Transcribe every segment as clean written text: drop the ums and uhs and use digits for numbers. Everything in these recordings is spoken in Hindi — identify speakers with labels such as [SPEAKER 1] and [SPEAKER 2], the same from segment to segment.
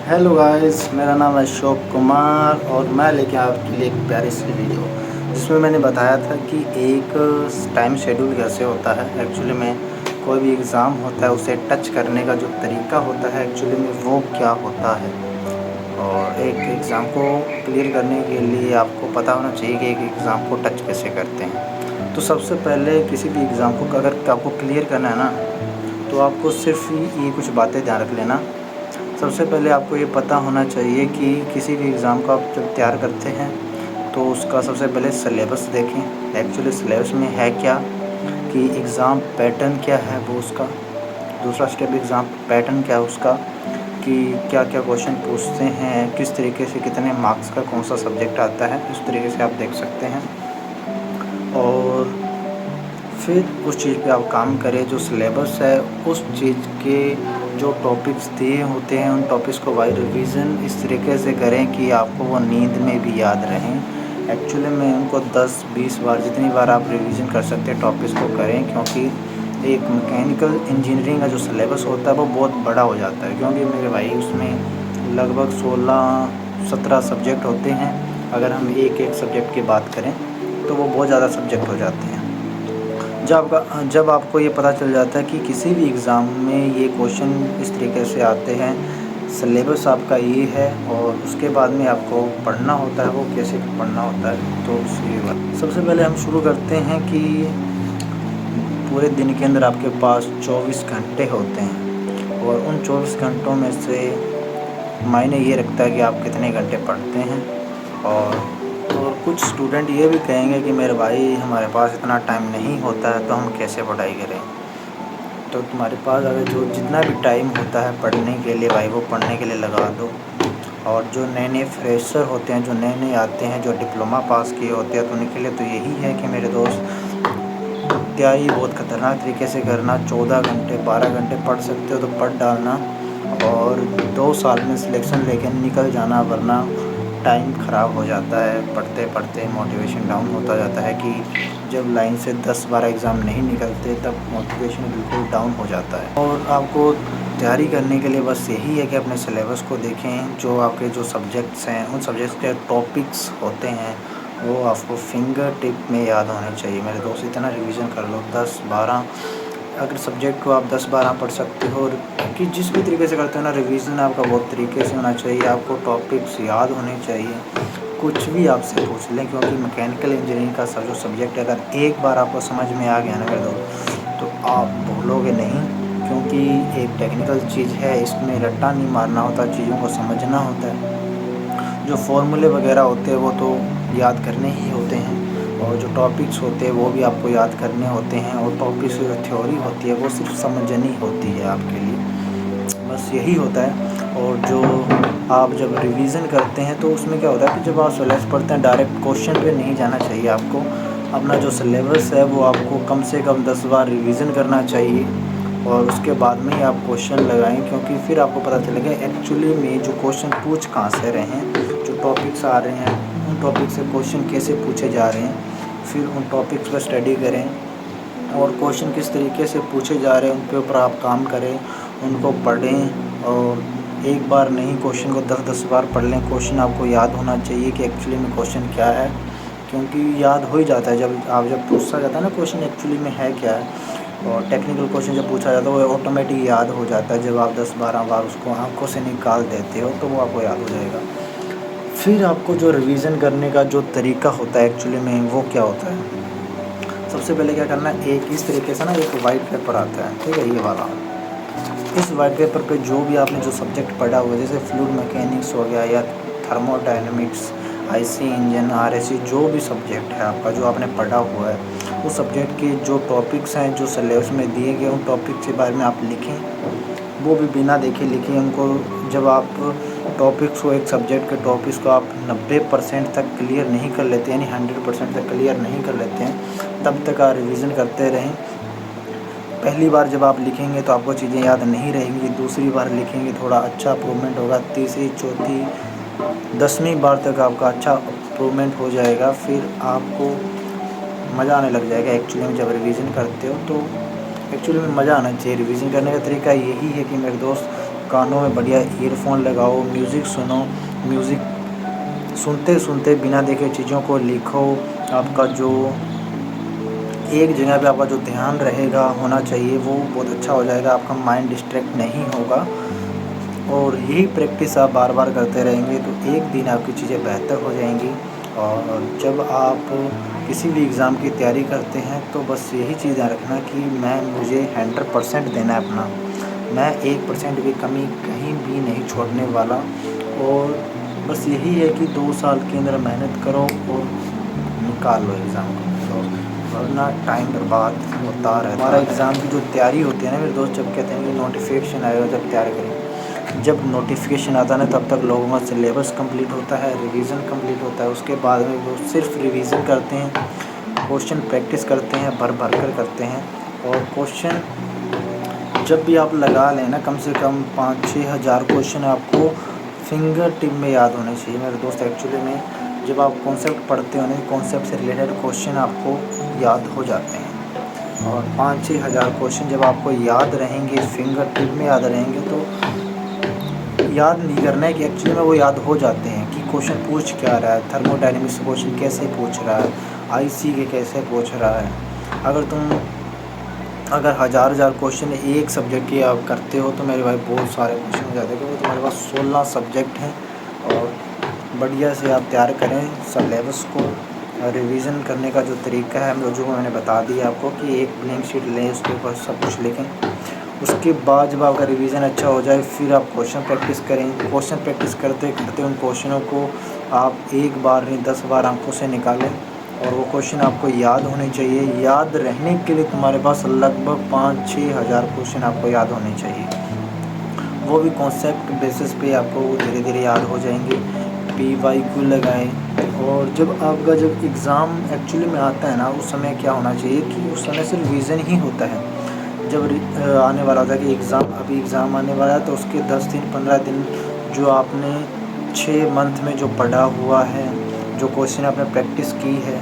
[SPEAKER 1] हेलो गाइस, मेरा नाम है अशोक कुमार और मैं लेके आया आपके लिए एक प्यारी सी वीडियो जिसमें मैंने बताया था कि एक टाइम शेड्यूल कैसे होता है। एक्चुअली में कोई भी एग्ज़ाम होता है उसे टच करने का जो तरीका होता है एक्चुअली में वो क्या होता है। और एक एग्ज़ाम को क्लियर करने के लिए आपको पता होना चाहिए कि एक एग्ज़ाम को टच कैसे करते हैं। तो सबसे पहले किसी भी एग्ज़ाम को अगर आपको क्लियर करना है ना, तो आपको सिर्फ ये कुछ बातें ध्यान रख लेना। सबसे पहले आपको ये पता होना चाहिए कि किसी भी एग्ज़ाम को आप जब तैयार करते हैं तो उसका सबसे पहले सिलेबस देखें। एक्चुअली सिलेबस में है क्या, कि एग्ज़ाम पैटर्न क्या है वो उसका। दूसरा स्टेप, एग्ज़ाम पैटर्न क्या है उसका, कि क्या क्या क्वेश्चन पूछते हैं, किस तरीके से कितने मार्क्स का कौन सा सब्जेक्ट आता है, इस तरीके से आप देख सकते हैं। और फिर उस चीज़ पे आप काम करें। जो सिलेबस है उस चीज़ के जो टॉपिक्स दिए होते हैं उन टॉपिक्स को बाय रिवीजन इस तरीके से करें कि आपको वो नींद में भी याद रहें। एक्चुअली में उनको 10-20 बार, जितनी बार आप रिवीजन कर सकते हैं टॉपिक्स को करें, क्योंकि एक मैकेनिकल इंजीनियरिंग का जो सिलेबस होता है वो बहुत बड़ा हो जाता है। क्योंकि मेरे भाई उसमें लगभग 16-17 सब्जेक्ट होते हैं। अगर हम एक एक सब्जेक्ट की बात करें तो वो बहुत ज़्यादा सब्जेक्ट हो जाते हैं। जब आपको ये पता चल जाता है कि किसी भी एग्ज़ाम में ये क्वेश्चन इस तरीके से आते हैं, सिलेबस आपका ये है और उसके बाद में आपको पढ़ना होता है वो कैसे पढ़ना होता है। तो सबसे पहले हम शुरू करते हैं कि पूरे दिन के अंदर आपके पास 24 घंटे होते हैं और उन 24 घंटों में से मायने ये रखता है कि आप कितने घंटे पढ़ते हैं। और कुछ स्टूडेंट ये भी कहेंगे कि मेरे भाई हमारे पास इतना टाइम नहीं होता है तो हम कैसे पढ़ाई करें। तो तुम्हारे पास अगर जो जितना भी टाइम होता है पढ़ने के लिए भाई वो पढ़ने के लिए लगा दो। और जो नए नए फ्रेशर होते हैं, जो नए नए आते हैं, जो डिप्लोमा पास किए होते हैं, तो उनके लिए तो यही है कि मेरे दोस्त तैयारी बहुत ख़तरनाक तरीके से करना। 14 घंटे 12 घंटे पढ़ सकते हो तो पढ़ डालना और 2 साल में सिलेक्शन लेके निकल जाना, वरना टाइम ख़राब हो जाता है। पढ़ते पढ़ते मोटिवेशन डाउन होता जाता है कि जब लाइन से 10-12 एग्ज़ाम नहीं निकलते तब मोटिवेशन बिल्कुल डाउन हो जाता है। और आपको तैयारी करने के लिए बस यही है कि अपने सिलेबस को देखें। जो आपके जो सब्जेक्ट्स हैं उन सब्जेक्ट्स के टॉपिक्स होते हैं वो आपको फिंगर टिप में याद होने चाहिए। मेरे दोस्त इतना रिवीजन कर लो 10-12, अगर सब्जेक्ट को आप 10-12 पढ़ सकते हो। और कि जिस भी तरीके से करते हो ना, रिवीजन आपका बहुत तरीके से होना चाहिए। आपको टॉपिक्स याद होने चाहिए, कुछ भी आपसे पूछ लें। क्योंकि मैकेनिकल इंजीनियरिंग का जो सब्जेक्ट है अगर एक बार आपको समझ में आ गया ना मेरे दोस्त, तो आप भूलोगे नहीं। क्योंकि एक टेक्निकल चीज़ है, इसमें रट्टा नहीं मारना होता, चीज़ों को समझना होता है। जो फॉर्मूले वगैरह होते हैं वो तो याद करने ही होते हैं और जो टॉपिक्स होते हैं वो भी आपको याद करने होते हैं। और टॉपिक्स जो थ्योरी होती है वो सिर्फ समझनी होती है आपके लिए, बस यही होता है। और जो आप जब रिवीजन करते हैं तो उसमें क्या होता है कि जब आप सिलेबस पढ़ते हैं डायरेक्ट क्वेश्चन पे नहीं जाना चाहिए आपको। अपना जो सिलेबस है वो आपको कम से कम 10 बार रिवीजन करना चाहिए और उसके बाद में ही आप क्वेश्चन लगाएं। क्योंकि फिर आपको पता चलेगा एक्चुअली में जो क्वेश्चन पूछ कहाँ से रहे हैं, जो टॉपिक्स आ रहे हैं उन टॉपिक से क्वेश्चन कैसे पूछे जा रहे हैं। फिर उन टॉपिक्स पर स्टडी करें और क्वेश्चन किस तरीके से पूछे जा रहे हैं उनके ऊपर आप काम करें, उनको पढ़ें। और एक बार नहीं, क्वेश्चन को 10-10 बार पढ़ लें। क्वेश्चन आपको याद होना चाहिए कि एक्चुअली में क्वेश्चन क्या है, क्योंकि याद हो ही जाता है जब पूछा जाता है ना क्वेश्चन एक्चुअली में है क्या है। और टेक्निकल क्वेश्चन जब पूछा जाता है वो ऑटोमेटिक याद हो जाता है। जब आप 10-12 बार उसको आँखों से निकाल देते हो तो वो आपको याद हो जाएगा। फिर आपको जो रिवीजन करने का जो तरीका होता है एक्चुअली में वो क्या होता है, सबसे पहले क्या करना है, एक इस तरीके से ना एक वाइट पेपर आता है, ठीक है, ये वाला। इस वाइट पेपर पे जो भी आपने जो सब्जेक्ट पढ़ा हुआ है, जैसे फ्लूइड मैकेनिक्स हो गया या थर्मोडायनेमिक्स, आईसी इंजन, आरएसी, जो भी सब्जेक्ट है आपका जो आपने पढ़ा हुआ है उस सब्जेक्ट के जो टॉपिक्स हैं जो सिलेबस में दिए गए उन टॉपिक के बारे में आप लिखें। वो भी बिना देखे लिखें उनको। जब आप टॉपिक्स को, एक सब्जेक्ट के टॉपिक्स को आप 90% तक क्लियर नहीं कर लेते, यानी 100% तक क्लियर नहीं कर लेते हैं, तब तक आप रिवीजन करते रहें। पहली बार जब आप लिखेंगे तो आपको चीज़ें याद नहीं रहेंगी, दूसरी बार लिखेंगे थोड़ा अच्छा इम्प्रूवमेंट होगा, तीसरी, चौथी, 10वीं बार तक आपका अच्छा इम्प्रूवमेंट हो जाएगा। फिर आपको मज़ा आने लग जाएगा। एक्चुअली में जब रिवीजन करते हो तो एक्चुअली में मज़ा आना चाहिए। रिवीजन करने का तरीका यही है कि मेरे दोस्त कानों में बढ़िया ईयरफोन लगाओ, म्यूज़िक सुनो, म्यूज़िक सुनते सुनते बिना देखे चीज़ों को लिखो। आपका जो एक जगह पे आपका जो ध्यान रहेगा होना चाहिए वो बहुत अच्छा हो जाएगा, आपका माइंड डिस्ट्रैक्ट नहीं होगा। और यही प्रैक्टिस आप बार बार करते रहेंगे तो एक दिन आपकी चीज़ें बेहतर हो जाएंगी। और जब आप किसी भी एग्ज़ाम की तैयारी करते हैं तो बस यही चीज़ ध्यान रखना कि मुझे 100% देना है अपना, मैं 1% भी कमी कहीं भी नहीं छोड़ने वाला। और बस यही है कि 2 साल के अंदर मेहनत करो और निकाल लो एग्ज़ाम को, वरना टाइम बर्बाद होता रहता है। हमारा एग्ज़ाम की जो तैयारी होती है ना, मेरे दोस्त जब कहते हैं कि नोटिफिकेशन आएगा जब तैयारी करें, जब नोटिफिकेशन आता है ना तब तक लोगों का सिलेबस कंप्लीट होता है, रिवीजन कंप्लीट होता है। उसके बाद में वो सिर्फ रिवीजन करते हैं, क्वेश्चन प्रैक्टिस करते हैं, भर भर कर करते हैं। और क्वेश्चन जब भी आप लगा लें ना, कम से कम 5-6 हज़ार क्वेश्चन आपको फिंगर टिप में याद होने चाहिए मेरे दोस्त। एक्चुअली में जब आप कॉन्सेप्ट पढ़ते हो ना, कॉन्सेप्ट से रिलेटेड क्वेश्चन आपको याद हो जाते हैं। और 5-6 हज़ार क्वेश्चन जब आपको याद रहेंगे, फिंगर टिप में याद रहेंगे, तो याद नहीं करना है कि एक्चुअली में वो याद हो जाते हैं कि क्वेश्चन पूछ क्या रहा है, थर्मोडायनेमिक्स क्वेश्चन कैसे पूछ रहा है, आईसी के कैसे पूछ रहा है। अगर हज़ार क्वेश्चन एक सब्जेक्ट के आप करते हो तो मेरे भाई बहुत सारे क्वेश्चन हो जाते हैं, क्योंकि तुम्हारे पास 16 सब्जेक्ट हैं। और बढ़िया से आप तैयार करें सिलेबस को। रिवीजन करने का जो तरीका है जो मैंने बता दिया आपको, कि एक ब्लैंक शीट लें, उसके ऊपर सब कुछ लिखें। उसके बाद जब आपका रिवीजन अच्छा हो जाए फिर आप क्वेश्चन प्रैक्टिस करें। क्वेश्चन प्रैक्टिस करते करते उन क्वेश्चनों को आप एक बार नहीं 10 बार आंखों से निकालें। और वो क्वेश्चन आपको याद होने चाहिए। याद रहने के लिए तुम्हारे पास लगभग 5-6 हज़ार क्वेश्चन आपको याद होने चाहिए। वो भी कॉन्सेप्ट बेसिस पे आपको धीरे धीरे याद हो जाएंगे। PYQ लगाएं। और जब एग्ज़ाम एक्चुअली में आता है ना, उस समय क्या होना चाहिए कि उस समय सिर्फ रिवीजन ही होता है। जब आने वाला होता है कि अभी एग्ज़ाम आने वाला है, तो उसके 10 दिन 15 दिन जो आपने 6 मंथ में जो पढ़ा हुआ है, जो क्वेश्चन आपने प्रैक्टिस की है,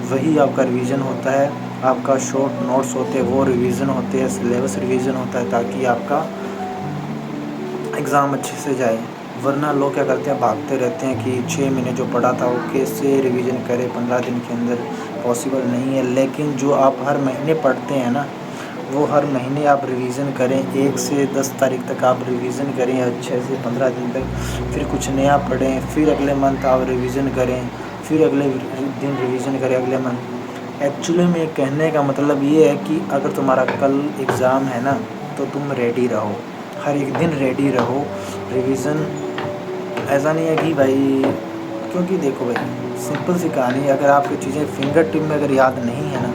[SPEAKER 1] वही आपका रिवीजन होता है। आपका शॉर्ट नोट्स होते हैं वो रिवीजन होते हैं, सिलेबस रिवीजन होता है, ताकि आपका एग्ज़ाम अच्छे से जाए। वरना लोग क्या करते हैं, भागते रहते हैं कि 6 महीने जो पढ़ा था वो कैसे रिवीजन करें 15 दिन के अंदर, पॉसिबल नहीं है। लेकिन जो आप हर महीने पढ़ते हैं ना, वो हर महीने आप रिवीजन करें। 1 से 10 तारीख तक आप रिवीजन करें अच्छे से, 15 दिन तक। फिर कुछ नया पढ़ें, फिर अगले मंथ आप रिवीजन करें, फिर अगले दिन रिवीजन करें अगले मंथ। एक्चुअली में कहने का मतलब ये है कि अगर तुम्हारा कल एग्ज़ाम है ना, तो तुम रेडी रहो, हर एक दिन रेडी रहो। रिवीजन ऐसा नहीं है कि भाई, क्योंकि देखो भाई सिंपल सी कहानी है, अगर आपकी चीज़ें फिंगर टिप में अगर याद नहीं है ना,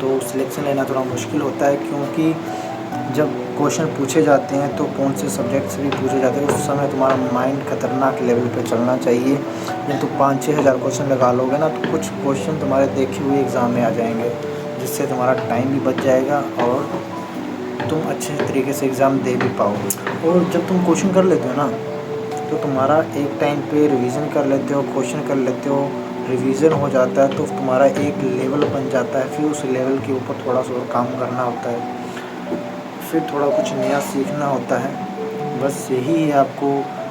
[SPEAKER 1] तो सिलेक्शन लेना थोड़ा मुश्किल होता है। क्योंकि जब क्वेश्चन पूछे जाते हैं तो कौन से सब्जेक्ट से भी पूछे जाते हैं, उस समय तुम्हारा माइंड खतरनाक लेवल पे चलना चाहिए। जब तुम 5-6 हज़ार क्वेश्चन लगा लोगे ना, तो कुछ क्वेश्चन तुम्हारे देखे हुए एग्ज़ाम में आ जाएंगे, जिससे तुम्हारा टाइम भी बच जाएगा और तुम अच्छे तरीके से एग्ज़ाम दे भी पाओगे। और जब तुम क्वेश्चन कर लेते हो ना, तो तुम्हारा एक टाइम पे रिवीजन कर लेते हो, क्वेश्चन कर लेते हो, रिवीजन हो जाता है, तो तुम्हारा एक लेवल बन जाता है। फिर उस लेवल के ऊपर थोड़ा सा और काम करना होता है, फिर थोड़ा कुछ नया सीखना होता है। बस यही है, आपको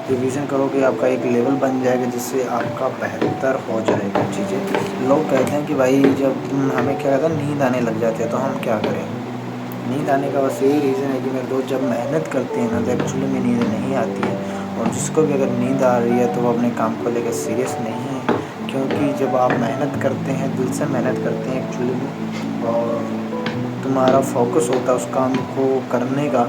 [SPEAKER 1] रिवीजन करोगे आपका एक लेवल बन जाएगा, जिससे आपका बेहतर हो जाएगा चीज़ें। लोग कहते हैं कि भाई जब हमें क्या कहता है, नींद आने लग जाती है, तो हम क्या करें। नींद आने का बस यही रीज़न है कि मेरे दोस्त जब मेहनत करते हैं ना, तो एक्चुअली में नींद नहीं आती है। और जिसको भी अगर नींद आ रही है तो वो अपने काम को लेकर सीरियस नहीं है। क्योंकि जब आप मेहनत करते हैं, दिल से मेहनत करते हैं एक्चुअली में, और तुम्हारा फोकस होता है उस काम को करने का,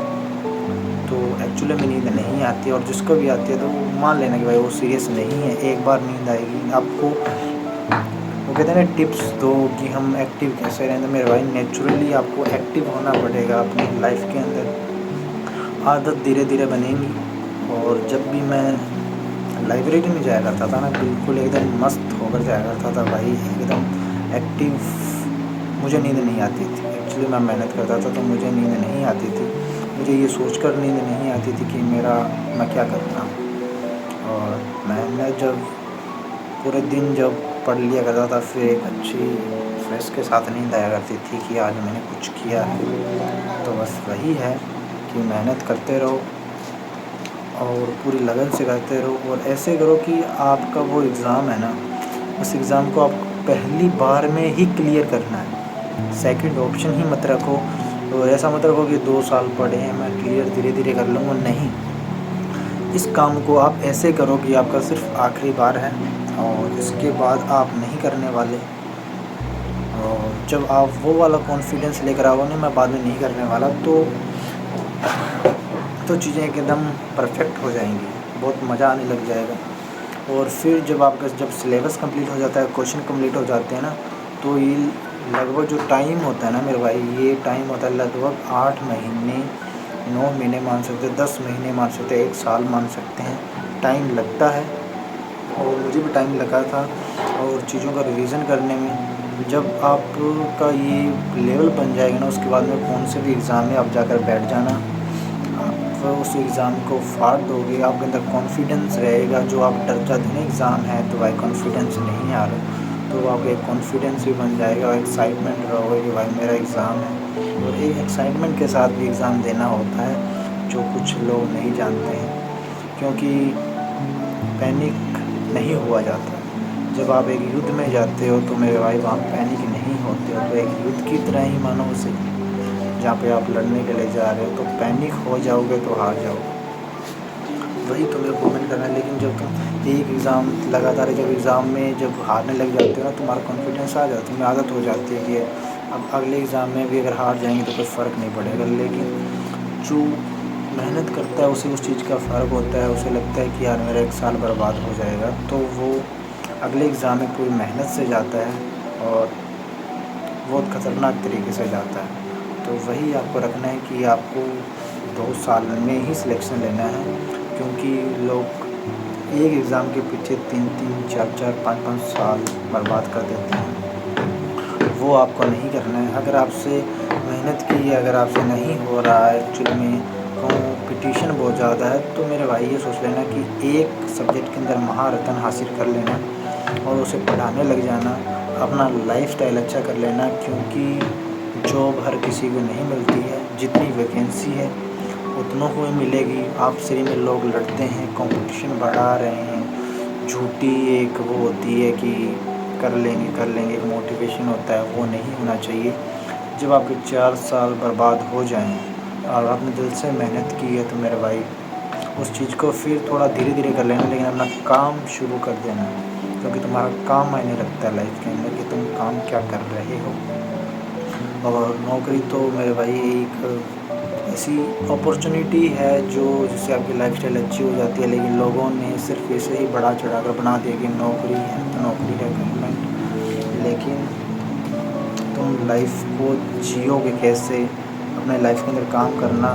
[SPEAKER 1] तो एक्चुअली में नींद नहीं आती। और जिसको भी आती है तो वो मान लेना कि भाई वो सीरियस नहीं है, एक बार नींद आएगी आपको। वो कहते हैं ना टिप्स दो कि हम एक्टिव कैसे रहें, तो मेरे भाई नेचुरली आपको एक्टिव होना पड़ेगा अपनी लाइफ के अंदर। आदत धीरे धीरे बनेगी। और जब भी मैं लाइब्रेरी में जाया करता था ना, बिल्कुल एकदम मस्त होकर जाया करता था भाई, एकदम एक्टिव। मुझे नींद नहीं आती थी, एक्चुअली मैं मेहनत करता था तो मुझे नींद नहीं आती थी। मुझे ये सोचकर नींद नहीं आती थी कि मैं क्या कर रहा हूँ। और मैं जब पूरे दिन जब पढ़ लिया करता था, फिर एक अच्छी फ्रेश के साथ नींद आया करती थी कि आज मैंने कुछ किया है। तो बस वही है कि मेहनत करते रहो, और पूरी लगन से करते रहो और ऐसे करो कि आपका वो एग्ज़ाम है ना, उस एग्ज़ाम को आप पहली बार में ही क्लियर करना है। सेकंड ऑप्शन ही मत रखो और ऐसा मत रखो कि 2 साल पढ़े हैं, मैं क्लियर धीरे-धीरे कर लूँगा, नहीं। इस काम को आप ऐसे करो कि आपका सिर्फ आखिरी बार है और इसके बाद आप नहीं करने वाले। और जब आप वो वाला कॉन्फिडेंस लेकर आओगे ना, मैं बाद में नहीं करने वाला, तो चीज़ें एकदम परफेक्ट हो जाएंगी, बहुत मज़ा आने लग जाएगा। और फिर जब सिलेबस कंप्लीट हो जाता है, क्वेश्चन कंप्लीट हो जाते हैं ना, तो ये लगभग जो टाइम होता है ना मेरे भाई, ये टाइम होता है लगभग 8 महीने, 9 महीने मान सकते हैं, 10 महीने मान सकते हैं, 1 साल मान सकते हैं। टाइम लगता है और मुझे भी टाइम लगा था और चीज़ों का रिवीज़न करने में। जब आपका ये लेवल बन जाएगा ना, उसके बाद में कौन से भी एग्ज़ाम में आप जाकर बैठ जाना, आप उस एग्ज़ाम को फाड़ दोगे, आपके अंदर कॉन्फिडेंस रहेगा। जो आप डर जाते हैं एग्ज़ाम है तो भाई कॉन्फिडेंस नहीं आ रहा, तो आपका एक कॉन्फिडेंस भी बन जाएगा और एक्साइटमेंट रहोगे कि भाई मेरा एग्ज़ाम है। और एक एक्साइटमेंट के साथ भी एग्ज़ाम देना होता है, जो कुछ लोग नहीं जानते हैं, क्योंकि पैनिक नहीं हुआ जाता। जब आप एक युद्ध में जाते हो तो मेरे भाई वहाँ पैनिक नहीं होते हो, तो एक युद्ध की तरह ही मानो उसे, जहाँ पे आप लड़ने के लिए जा रहे हो। तो पैनिक हो जाओगे तो हार जाओगे, वही तुम्हें कमेंट करना है। लेकिन जब तुम एक एग्ज़ाम लगातार, जब एग्ज़ाम में जब हारने लग जाते हो ना, तुम्हारा कॉन्फिडेंस आ जाता है, तुम्हें आदत हो जाती है कि अब अगले एग्ज़ाम में भी अगर हार जाएंगे तो कोई फ़र्क नहीं पड़ेगा। लेकिन जो मेहनत करता है उसे उस चीज़ का फ़र्क होता है, उसे लगता है कि यार मेरा 1 साल बर्बाद हो जाएगा, तो वो अगले एग्ज़ाम में पूरी मेहनत से जाता है और बहुत ख़तरनाक तरीके से जाता है। तो वही आपको रखना है कि आपको 2 साल में ही सिलेक्शन लेना है, क्योंकि लोग एक एग्ज़ाम के पीछे 3-3, 4-4, 5-5 साल बर्बाद कर देते हैं। वो आपको नहीं करना है। अगर आपसे मेहनत की, अगर आपसे नहीं हो रहा है, एक्चुअली में कॉम्पिटिशन बहुत ज़्यादा है, तो मेरे भाई ये सोच लेना कि एक सब्जेक्ट के अंदर महारथन हासिल कर लेना और उसे पढ़ाने लग जाना, अपना लाइफ़स्टाइल अच्छा कर लेना, क्योंकि जॉब हर किसी को नहीं मिलती है। जितनी वैकेंसी है उतनों को ही मिलेगी। आपसे में लोग लड़ते हैं, कंपटीशन बढ़ा रहे हैं। झूठी एक वो होती है कि कर लेंगे, एक मोटिवेशन होता है, वो नहीं होना चाहिए। जब आपके 4 साल बर्बाद हो जाएँ और आपने दिल से मेहनत की है, तो मेरे भाई उस चीज़ को फिर थोड़ा धीरे-धीरे कर लेना, लेकिन अपना काम शुरू कर देना, क्योंकि तुम्हारा काम मायने रखता है लाइफ के अंदर, कि तुम काम क्या कर रहे हो। और नौकरी तो मेरे भाई एक ऐसी अपॉर्चुनिटी है जो जिससे आपकी लाइफस्टाइल अच्छी हो जाती है, लेकिन लोगों ने सिर्फ ऐसे ही बढ़ा चढ़ाकर बना दिया कि नौकरी है तो नौकरी है गवर्नमेंट। लेकिन तुम लाइफ को जियोगे कैसे, अपने लाइफ के अंदर काम करना।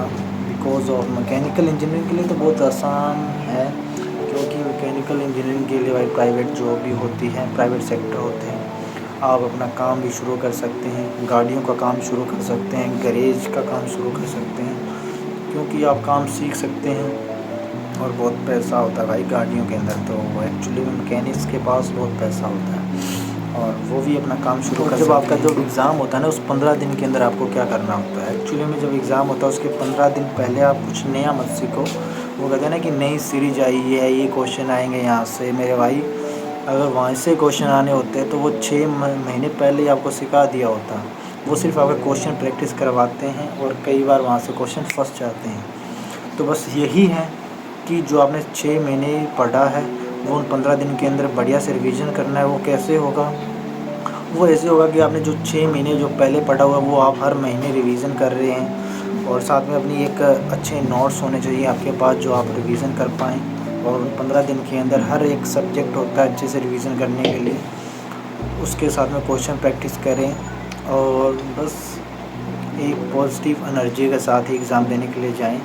[SPEAKER 1] बिकॉज ऑफ मैकेनिकल इंजीनियरिंग के लिए तो बहुत आसान है, क्योंकि मैकेनिकल इंजीनियरिंग के लिए भाई प्राइवेट जॉब भी होती है, प्राइवेट सेक्टर होते हैं। आप अपना काम भी शुरू कर सकते हैं, गाड़ियों का काम शुरू कर सकते हैं, गैरेज का काम शुरू कर सकते हैं, क्योंकि आप काम सीख सकते हैं और बहुत पैसा होता है भाई गाड़ियों के अंदर। तो एक्चुअली में मैकेनिक्स के पास बहुत पैसा होता है और वो भी अपना काम शुरू कर। जब आपका जब एग्ज़ाम होता है ना, उस 15 दिन के अंदर आपको क्या करना होता है, एक्चुअली में जब एग्ज़ाम होता है उसके 15 दिन पहले आप कुछ नया मत सीखो। वो कहते हैं ना कि नई सीरीज आई है, ये क्वेश्चन आएंगे यहाँ से। मेरे भाई अगर वहाँ से क्वेश्चन आने होते हैं तो वो 6 महीने पहले ही आपको सिखा दिया होता। वो सिर्फ आपका क्वेश्चन प्रैक्टिस करवाते हैं और कई बार वहाँ से क्वेश्चन फंस जाते हैं। तो बस यही है कि जो आपने 6 महीने पढ़ा है वो उन 15 दिन के अंदर बढ़िया से रिवीजन करना है। वो कैसे होगा, वो ऐसे होगा कि आपने जो 6 महीने जो पहले पढ़ा हुआ वो आप हर महीने रिवीजन कर रहे हैं, और साथ में अपनी एक अच्छे नोट्स होने चाहिए आपके पास जो आप रिवीजन कर पाएँ। और उन 15 दिन के अंदर हर एक सब्जेक्ट होता है अच्छे से रिवीजन करने के लिए, उसके साथ में क्वेश्चन प्रैक्टिस करें और बस एक पॉजिटिव एनर्जी के साथ ही एग्ज़ाम देने के लिए जाएं।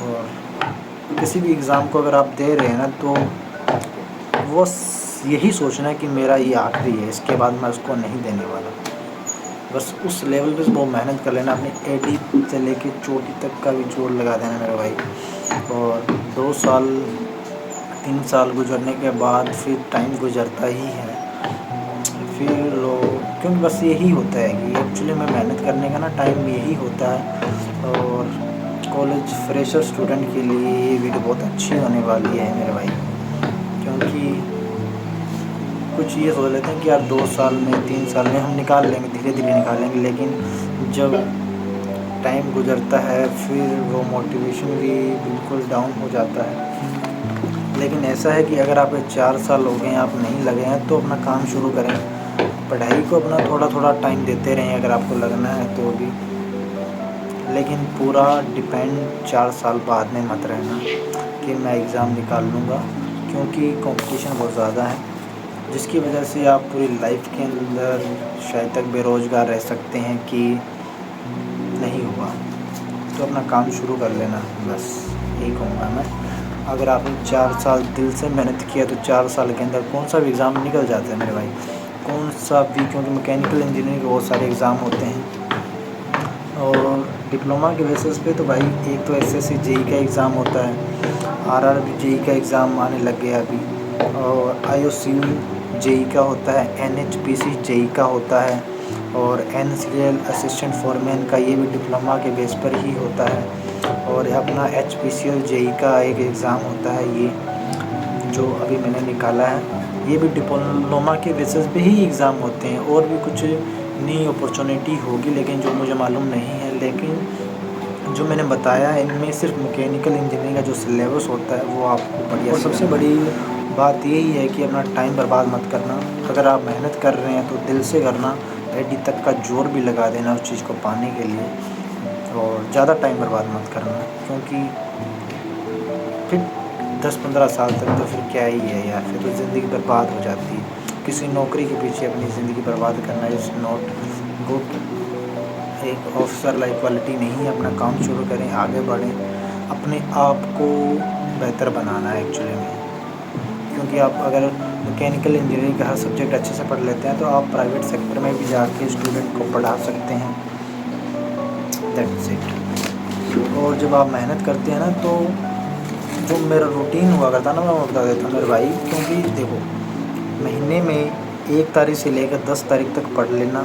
[SPEAKER 1] और किसी भी एग्ज़ाम को अगर आप दे रहे हैं ना, तो वो यही सोचना है कि मेरा ये आखिरी है, इसके बाद मैं उसको नहीं देने वाला। बस उस लेवल पे वो मेहनत कर लेना, अपनी एडी से लेके चोटी तक का भी जोर लगा देना मेरे भाई। और 2 साल 3 साल गुजरने के बाद फिर टाइम गुजरता ही है, फिर लोग, क्योंकि बस यही होता है कि एक्चुअली में मेहनत करने का ना टाइम यही होता है। और कॉलेज फ्रेशर स्टूडेंट के लिए ये वीडियो बहुत अच्छी होने वाली है मेरे भाई, क्योंकि कुछ ये सोच लेते हैं कि यार 2 साल में 3 साल में हम निकाल लेंगे, धीरे धीरे निकाल लेंगे, लेकिन जब टाइम गुजरता है फिर वो मोटिवेशन भी बिल्कुल डाउन हो जाता है। लेकिन ऐसा है कि अगर आप 4 साल हो गए आप नहीं लगे हैं तो अपना काम शुरू करें, पढ़ाई को अपना थोड़ा थोड़ा टाइम देते रहें अगर आपको लगना है तो भी, लेकिन पूरा डिपेंड 4 साल बाद में मत रहना कि मैं एग्ज़ाम निकाल लूँगा, क्योंकि कंपटीशन बहुत ज़्यादा है, जिसकी वजह से आप पूरी लाइफ के अंदर शायद तक बेरोज़गार रह सकते हैं कि नहीं हुआ। तो अपना काम शुरू कर लेना, बस यही कहूँगा मैं। अगर आपने 4 साल दिल से मेहनत किया तो 4 साल के अंदर कौन सा भी एग्ज़ाम निकल जाता है मेरे भाई, कौन सा भी, क्योंकि मैकेनिकल इंजीनियरिंग के बहुत सारे एग्ज़ाम होते हैं। और डिप्लोमा के बेसिस पे तो भाई एक तो एसएससी जेई का एग्ज़ाम होता है, आरआरबी जेई का एग्ज़ाम आने लग गया अभी, और आईओसीयू जेई का होता है, एनएचपीसी जेई का होता है, और एनसीएल असिस्टेंट फोरमैन का ये भी डिप्लोमा के बेस पर ही होता है। और अपना एचपीसीएल जेई का एक एग्ज़ाम होता है, ये जो अभी मैंने निकाला है, ये भी डिप्लोमा के बेसिस पे ही एग्ज़ाम होते हैं। और भी कुछ नई अपॉर्चुनिटी होगी लेकिन जो मुझे मालूम नहीं है, लेकिन जो मैंने बताया है इनमें सिर्फ मैकेनिकल इंजीनियरिंग का जो सिलेबस होता है वो आपको बढ़िया। और सबसे बड़ी बात यही है कि अपना टाइम बर्बाद मत करना, अगर आप मेहनत कर रहे हैं तो दिल से करना, एडी तक का जोर भी लगा देना उस चीज़ को पाने के लिए, और ज़्यादा टाइम बर्बाद मत करना, क्योंकि फिर 10-15 साल तक तो फिर क्या ही है यार, फिर तो ज़िंदगी बर्बाद हो जाती है। किसी नौकरी के पीछे अपनी ज़िंदगी बर्बाद करना इज़ नॉट गुड, एक ऑफिसर लाइक क्वालिटी नहीं है। अपना काम शुरू करें, आगे बढ़ें, अपने आप को बेहतर बनाना है एक्चुअली में, क्योंकि आप अगर मैकेनिकल इंजीनियरिंग का हर सब्जेक्ट अच्छे से पढ़ लेते हैं तो आप प्राइवेट सेक्टर में भी जाके स्टूडेंट को पढ़ा सकते हैं, दैट्स इट। और जब आप मेहनत करते हैं ना तो जो मेरा रूटीन हुआ करता ना मैं बता देता हूँ मेरे भाई, क्योंकि देखो महीने में 1 तारीख से लेकर 10 तारीख तक पढ़ लेना,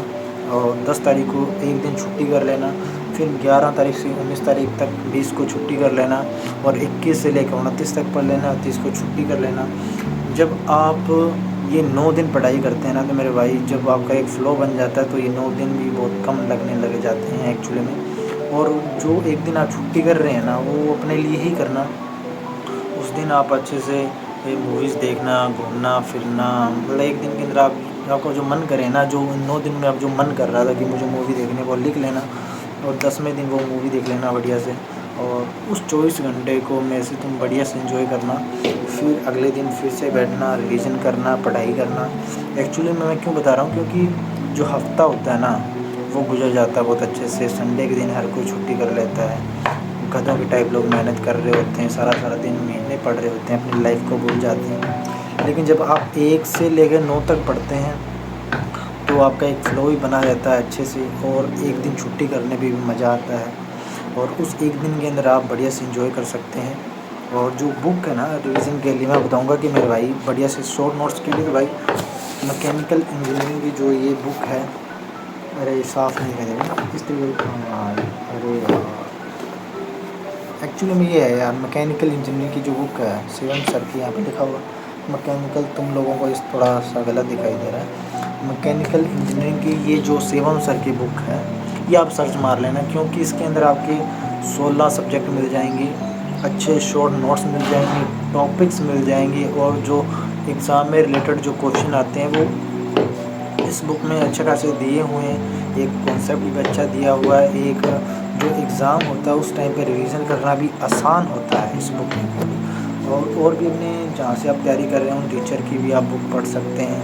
[SPEAKER 1] और 10 तारीख को एक दिन छुट्टी कर लेना, फिर 11 तारीख से 19 तारीख तक 20 को छुट्टी कर लेना, और 21 से लेकर 29 तक पढ़ लेना, 30 को छुट्टी कर लेना। जब आप ये 9 दिन पढ़ाई करते हैं ना तो मेरे भाई जब आपका एक फ़्लो बन जाता है तो ये 9 दिन भी बहुत कम लगने लग जाते हैं एक्चुअली में। और जो एक दिन आप छुट्टी कर रहे हैं ना वो अपने लिए ही करना, उस दिन आप अच्छे से मूवीज़ देखना, घूमना फिरना, मतलब एक दिन के अंदर आपको जो मन करे ना, जो 9 दिन में आप जो मन कर रहा था कि मुझे मूवी देखने को, लिख लेना, और 10वें दिन वो मूवी देख लेना बढ़िया से, और उस 24 घंटे को में से तुम बढ़िया से एंजॉय करना। फिर अगले दिन फिर से बैठना, रिवीजन करना, पढ़ाई करना। एक्चुअली मैं क्यों बता रहा हूँ, क्योंकि जो हफ्ता होता है ना वो गुजर जाता है बहुत अच्छे से। संडे के दिन हर कोई छुट्टी कर लेता है, गधों के टाइप लोग मेहनत कर रहे होते हैं, सारा सारा दिन महीने पढ़ रहे होते हैं, अपनी लाइफ को भूल जाते हैं। लेकिन जब आप 1 से लेकर 9 तक पढ़ते हैं तो आपका एक फ़्लो ही बना रहता है अच्छे से, और एक दिन छुट्टी करने में भी मज़ा आता है, और उस एक दिन के अंदर आप बढ़िया से एंजॉय कर सकते हैं। और जो बुक है ना रिवीजन के लिए मैं बताऊंगा कि मेरे भाई बढ़िया से शॉर्ट नोट्स के लिए, तो भाई मैकेनिकल इंजीनियरिंग की जो ये बुक है, अरे साफ़ नहीं करेगा इस तरीके, अरे एक्चुअली में ये है यार, मैकेनिकल इंजीनियरिंग की जो बुक है, शिवम सर की, यहाँ पे लिखा हुआ मैकेनिकल, तुम लोगों को इस थोड़ा सा गलत दिखाई दे रहा है। मैकेनिकल इंजीनियरिंग की ये जो शिवम सर की बुक है ये आप सर्च मार लेना, क्योंकि इसके अंदर आपके 16 सब्जेक्ट मिल जाएंगे, अच्छे शॉर्ट नोट्स मिल जाएंगे, टॉपिक्स मिल जाएंगे, और जो एग्ज़ाम में रिलेटेड जो क्वेश्चन आते हैं वो इस बुक में अच्छे खासे दिए हुए हैं। एक कॉन्सेप्ट भी अच्छा दिया हुआ है, एक जो एग्ज़ाम होता है उस टाइम पे रिवीजन करना भी आसान होता है इस बुक में। और भी अपने जहाँ से आप तैयारी कर रहे हो टीचर की भी आप बुक पढ़ सकते हैं,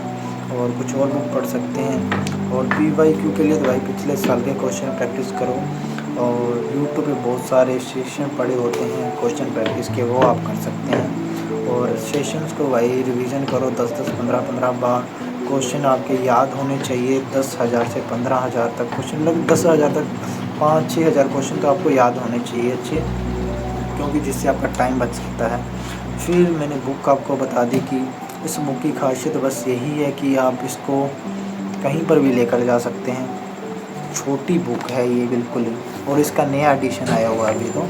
[SPEAKER 1] और कुछ और बुक पढ़ सकते हैं। और PYQ के लिए तो भाई पिछले साल के क्वेश्चन प्रैक्टिस करो, और यूट्यूब पे बहुत सारे सेशन पड़े होते हैं क्वेश्चन प्रैक्टिस के, वो आप कर सकते हैं। और सेशंस को भाई रिवीजन करो 10-10, 15-15 बार। क्वेश्चन आपके याद होने चाहिए 10,000 से 15,000 तक क्वेश्चन, लग 10,000 तक 5-6 हज़ार क्वेश्चन तो आपको याद होने चाहिए अच्छे, क्योंकि जिससे आपका टाइम बच सकता है। फिर मैंने बुक आपको बता दी कि इस बुक की खासियत बस यही है कि आप इसको कहीं पर भी लेकर जा सकते हैं। छोटी बुक है ये बिल्कुल ही, और इसका नया एडिशन आया हुआ है अभी तो,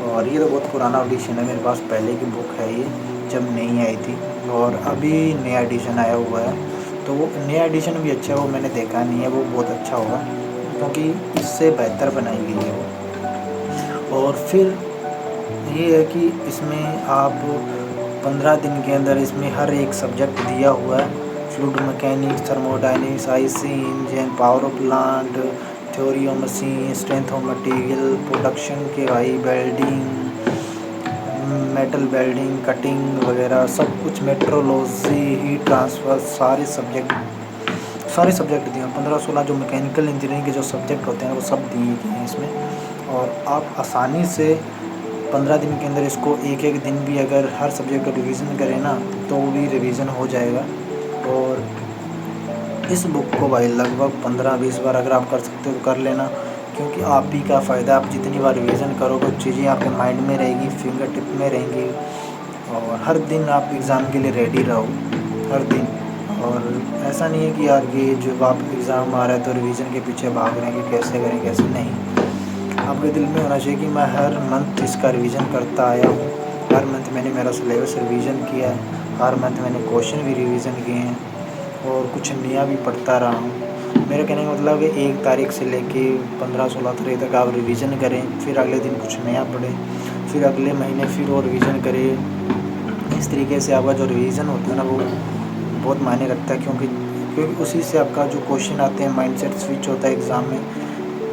[SPEAKER 1] और ये तो बहुत पुराना एडिशन है, मेरे पास पहले की बुक है ये, जब नई आई थी, और अभी नया एडिशन आया हुआ है। तो वो नया एडिशन भी अच्छा है, वो मैंने देखा नहीं है, वो बहुत अच्छा होगा क्योंकि इससे बेहतर बनाई गई है वो। और फिर ये है कि इसमें आप 15 दिन के अंदर इसमें हर एक सब्जेक्ट दिया हुआ है, fluid mechanics, thermodynamics, IC engine, power of plant, theory of machine, strength of material, production के भाई, वेल्डिंग, मेटल वेल्डिंग, कटिंग वगैरह सब कुछ, मेट्रोलॉजी, हीट ट्रांसफ़र, सारे सब्जेक्ट दिए हैं। 15-16 जो मैकेनिकल इंजीनियरिंग के जो सब्जेक्ट होते हैं वो सब दिए गए हैं इसमें। और आप आसानी से 15 दिन के अंदर इसको एक दिन भी अगर हर सब्जेक्ट का रिवीजन करें ना, तो वो भी रिवीजन हो जाएगा। और इस बुक को भाई लगभग 15-20 बार अगर आप कर सकते हो तो कर लेना, क्योंकि आप ही का फ़ायदा। आप जितनी बार रिवीजन करोगे चीज़ें आपके माइंड में रहेगी, फिंगर टिप में रहेंगी, और हर दिन आप एग्ज़ाम के लिए रेडी रहो, हर दिन। और ऐसा नहीं है कि यार ये जब आप एग्ज़ाम आ रहा है तो रिवीजन के पीछे भाग रहे हैं कि कैसे करें कैसे नहीं। आपके दिल में होना चाहिए कि मैं हर मंथ इसका रिवीजन करता आया हूँ, हर मंथ मैंने मेरा सिलेबस रिवीजन किया है, हर मंथ मैंने क्वेश्चन भी रिवीजन किए हैं, और कुछ नया भी पढ़ता रहा हूँ। मेरा कहने का मतलब है 1 तारीख से लेके 15-16 तारीख तक आप रिवीजन करें, फिर अगले दिन कुछ नया पढ़ें, फिर अगले महीने फिर और रिवीजन करें। इस तरीके से आपका जो रिवीजन होता है ना वो बहुत मायने रखता है, क्योंकि उसी से आपका जो क्वेश्चन आते हैं माइंडसेट स्विच होता है एग्ज़ाम में,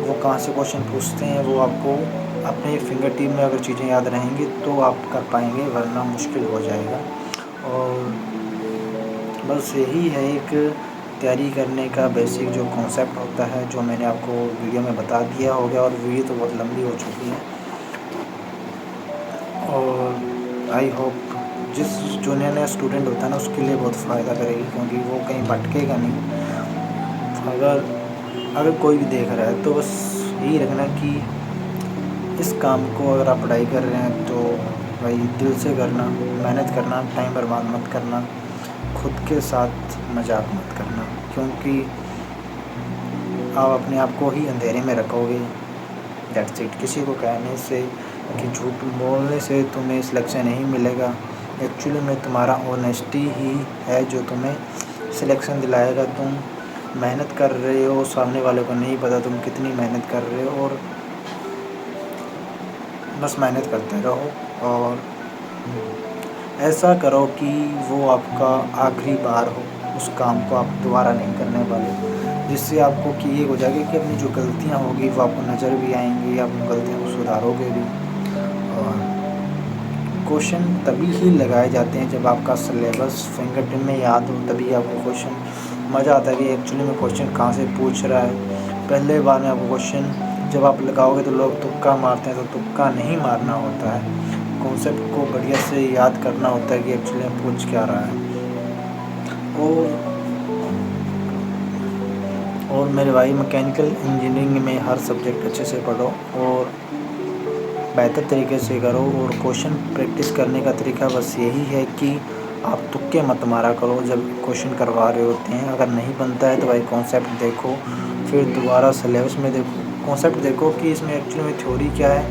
[SPEAKER 1] वो कहाँ से क्वेश्चन पूछते हैं वो आपको अपने फिंगर टिप में अगर चीज़ें याद रहेंगी तो आप कर पाएंगे, वरना मुश्किल हो जाएगा। और बस यही है एक तैयारी करने का बेसिक जो कॉन्सेप्ट होता है, जो मैंने आपको वीडियो में बता दिया हो गया। और वीडियो तो बहुत लंबी हो चुकी है, और आई होप जो नया स्टूडेंट होता है ना उसके लिए बहुत फ़ायदा करेगी, क्योंकि वो कहीं भटकेगा नहीं। अगर कोई भी देख रहा है तो बस यही रखना कि इस काम को अगर आप पढ़ाई कर रहे हैं तो भाई दिल से करना, मेहनत करना, टाइम बर्बाद मत करना, खुद के साथ मजाक मत करना, क्योंकि आप अपने आप को ही अंधेरे में रखोगे। That's it. किसी को कहने से कि झूठ बोलने से तुम्हें सिलेक्शन नहीं मिलेगा, एक्चुअली में तुम्हारा ऑनेस्टी ही है जो तुम्हें सिलेक्शन दिलाएगा। तुम मेहनत कर रहे हो, सामने वाले को नहीं पता तुम कितनी मेहनत कर रहे हो, और बस मेहनत करते रहो और ऐसा करो कि वो आपका आखिरी बार हो, उस काम को आप दोबारा नहीं करने वाले, जिससे आपको कि ये हो जाएगा कि अपनी जो गलतियाँ होगी वो आपको नज़र भी आएंगी, आप उन गलतियों को सुधारोगे भी। और क्वेश्चन तभी ही लगाए जाते हैं जब आपका सिलेबस फिंगर टिप में याद हो, तभी आपको क्वेश्चन मज़ा आता है कि एक्चुअली में क्वेश्चन कहाँ से पूछ रहा है। पहले बार में आपको क्वेश्चन जब आप लगाओगे तो लोग तुक्का मारते हैं, तो तुक्का नहीं मारना होता है, कॉन्सेप्ट को बढ़िया से याद करना होता है कि एक्चुअली में पूछ क्या रहा है। और मेरे भाई मैकेनिकल इंजीनियरिंग में हर सब्जेक्ट अच्छे से पढ़ो और बेहतर तरीके से करो। और क्वेश्चन प्रैक्टिस करने का तरीका बस यही है कि आप तुक्के मत मारा करो जब क्वेश्चन करवा रहे होते हैं। अगर नहीं बनता है तो भाई कॉन्सेप्ट देखो, फिर दोबारा सिलेबस में देखो, कॉन्सेप्ट देखो कि इसमें एक्चुअली में थ्योरी क्या है,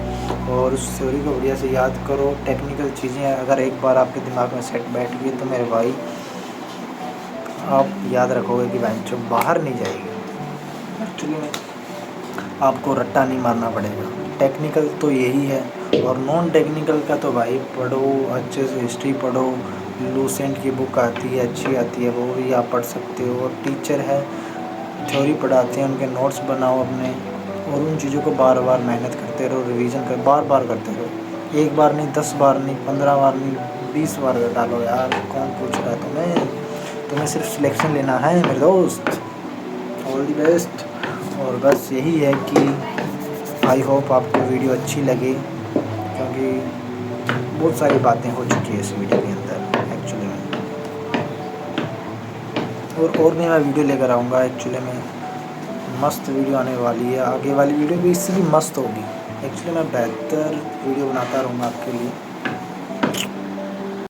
[SPEAKER 1] और उस थ्योरी को बढ़िया से याद करो। टेक्निकल चीज़ें अगर एक बार आपके दिमाग में सेट बैठ गई तो मेरे भाई आप याद रखोगे कि भाई जो बाहर नहीं जाएगी। एक्चुअली में आपको रट्टा नहीं मारना पड़ेगा। टेक्निकल तो यही है, और नॉन टेक्निकल का तो भाई पढ़ो अच्छे से, हिस्ट्री पढ़ो, लूसेंट की बुक आती है अच्छी आती है, वो भी आप पढ़ सकते हो। और टीचर है थ्योरी पढ़ाते हैं, उनके नोट्स बनाओ अपने, और उन चीज़ों को बार बार मेहनत करते रहो, रिवीजन कर बार बार करते रहो। एक बार नहीं, 10 बार नहीं, 15 बार नहीं, 20 बार डालो यार। कौन पूछ रहा है तुम्हें सिर्फ सिलेक्शन लेना है मेरे दोस्त। All the best. और बस यही है कि आई होप आपको वीडियो अच्छी लगे, क्योंकि बहुत सारी बातें हो चुकी है इस वीडियो के अंदर एक्चुअली में। और भी मैं वीडियो लेकर आऊँगा, एक्चुअली में मस्त वीडियो आने वाली है। आगे वाली वीडियो भी इससे भी मस्त होगी। एक्चुअली मैं बेहतर वीडियो बनाता रहूँगा आपके लिए।